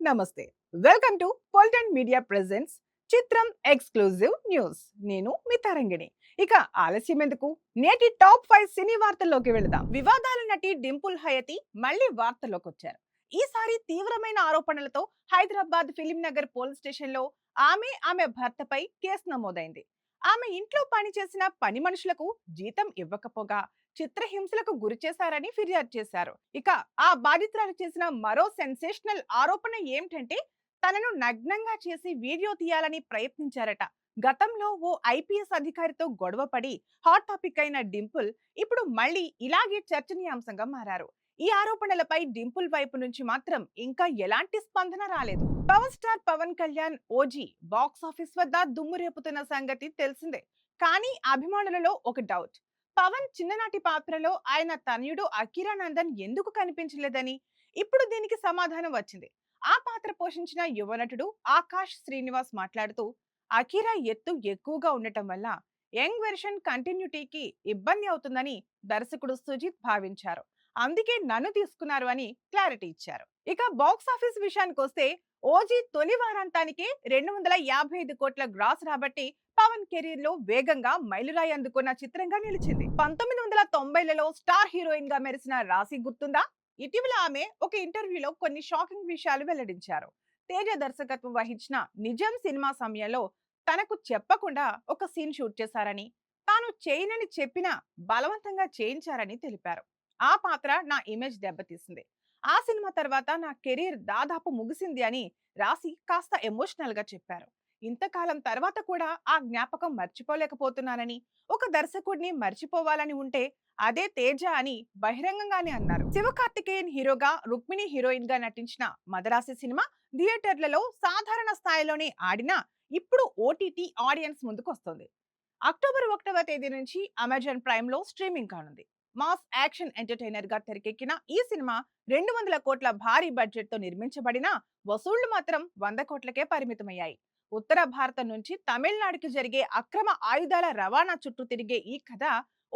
నమస్తే. Welcome to పొలిటెంట్ media presents చిత్రం exclusive news. నేను మీ తరంగిణి. ఇక ఆలస్యం ఎందుకు, నేటి టాప్ 5 సినీ వార్తల్లోకి వెళదాం. వివాదాల నటి డింపుల్ హయతి మళ్ళీ వార్తల్లోకి వచ్చారు. ఈసారి తీవ్రమైన ఆరోపణలతో Hyderabad film Nagar police station లో ఆమె భర్తపై కేసు నమోదైంది. ఆమె ఇంట్లో పనిచేసిన పని మనుషులకు జీతం ఇవ్వకపోగా చిత్రహింసలకు గురి చేశారని ఫిర్యాదు చేశారు. ఇక ఆ బాధితురాలు చేసిన మరో సెన్సేషనల్ ఆరోపణ ఏమిటంటే తనను నగ్నంగా చేసి వీడియో తీయాలని ప్రయత్నించారట. గతంలో ఓ ఐపీఎస్ అధికారితో గొడవ పడి హాట్ టాపిక్ అయిన డింపుల్ ఇప్పుడు మళ్ళీ ఇలాగే చర్చనీయాంశంగా మారారు. ఈ ఆరోపణలపై డింపుల్ వైపు నుంచి మాత్రం ఇంకా ఎలాంటి స్పందన రాలేదు. Power star Pawan Kalyan OG box office వద్ద దుమ్ము రేపుతున్న సంగతి తెలిసిందే. కానీ అభిమానులలో ఒక డౌట్, పవన్ చిన్ననాటి పాత్రలో ఆయన తనయుడు అకిరా నందన్ ఎందుకు కనిపించలేదని. ఇప్పుడు దీనికి సమాధానం వచ్చింది. ఆ పాత్ర పోషించిన యువ నటుడు ఆకాష్ శ్రీనివాస్ మాట్లాడుతూ, అకిరా ఎత్తు ఎక్కువగా ఉండటం వల్ల యంగ్ వెర్షన్ కంటిన్యూటీకి ఇబ్బంది అవుతుందని దర్శకుడు సుజిత్ భావించారు. అందుకే నన్ను తీసుకున్నారు అని క్లారిటీ ఇచ్చారు. ఇక బాక్స్ ఆఫీస్ విషయానికి వస్తే ఓజీ తొలి వారాంతానికే 255 కోట్ల గ్రాస్ రాబట్టి పవన్ కెరీర్ లో వేగంగా మైలురాయి అందుకున్న చిత్రంగా నిలిచింది. 1990లలో స్టార్ హీరోయిన్ గా మెరిసిన రాశి గుర్తుందా? ఇటీవల ఆమె ఒక ఇంటర్వ్యూలో కొన్ని షాకింగ్ విషయాలు వెల్లడించారు. తేజ దర్శకత్వం వహించిన నిజం సినిమా సమయంలో తనకు చెప్పకుండా ఒక సీన్ షూట్ చేశారని, తాను చేయనని చెప్పినా బలవంతంగా చేయించారని తెలిపారు. ఆ పాత్ర నా ఇమేజ్ దెబ్బతీసింది. ఆ సినిమా తర్వాత నా కెరీర్ దాదాపు ముగిసింది అని రాశి కాస్త ఎమోషనల్ గా చెప్పారు. ఇంతకాలం తర్వాత కూడా ఆ జ్ఞాపకం మర్చిపోలేకపోతున్నానని, ఒక దర్శకుడిని మర్చిపోవాలని ఉంటే అదే తేజ అని బహిరంగంగానే అన్నారు. శివకార్తికేయన్ హీరోగా, రుక్మిణి హీరోయిన్ గా నటించిన మదరాసి సినిమా థియేటర్లలో సాధారణ స్థాయిలోనే ఆడినా ఇప్పుడు ఓటీటీ ఆడియన్స్ ముందుకు వస్తుంది. అక్టోబర్ 1వ తేదీ నుంచి అమెజాన్ ప్రైమ్ లో స్ట్రీమింగ్ కానుంది. మాస్ యాక్షన్ ఎంటర్టైనర్ గా తెరకెక్కిన ఈ సినిమా 200 కోట్ల భారీ బడ్జెట్ తో నిర్మించబడిన వసూళ్లు మాత్రం 100 కోట్లకే పరిమితమయ్యాయి. ఉత్తర భారతం నుంచి తమిళనాడుకి జరిగే అక్రమ ఆయుధాల రవాణా చుట్టూ తిరిగే ఈ కథ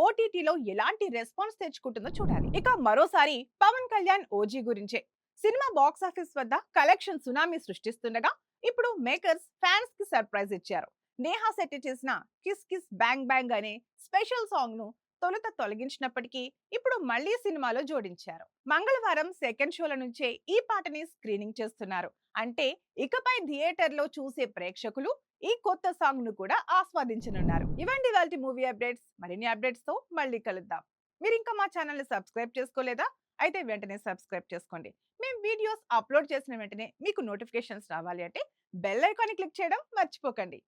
ఓటీటీలో ఎలాంటి రెస్పాన్స్ తెచ్చుకుంటుందో చూడాలి. ఇక మరోసారి పవన్ కళ్యాణ్ ఓజీ గురించే. సినిమా బాక్స్ ఆఫీస్ వద్ద కలెక్షన్ సునామీ సృష్టిస్తుండగా ఇప్పుడు మేకర్స్ ఫ్యాన్స్ కి సర్ప్రైజ్ ఇచ్చారు. నేహా శెట్టి చేసిన కిస్ కిస్ బ్యాంగ్ బ్యాంగ్ అనే స్పెషల్ సాంగ్ ను తొలుత తొలగించినప్పటికీ ఇప్పుడు మళ్లీ సినిమాలో జోడించారు. మంగళవారం సెకండ్ షోల నుంచే ఈ పాటని స్క్రీనింగ్ చేస్తున్నారు. అంటే ఇకపై థియేటర్ లో చూసే ప్రేక్షకులు ఈ కొత్త సాంగ్ ను కూడా ఆస్వాదించనున్నారు. ఇవండి వాళ్ళ మూవీ అప్డేట్స్. మరిన్ని అప్డేట్స్ తో మళ్ళీ కలుద్దాం. మీరు ఇంకా మా ఛానల్ ని సబ్స్క్రైబ్ చేసుకోలేదా? అయితే వెంటనే సబ్స్క్రైబ్ చేసుకోండి. మేము వీడియోస్ అప్లోడ్ చేసిన వెంటనే మీకు నోటిఫికేషన్స్ రావాలి అంటే బెల్ ఐకాన్ ని క్లిక్ చేయడం మర్చిపోకండి.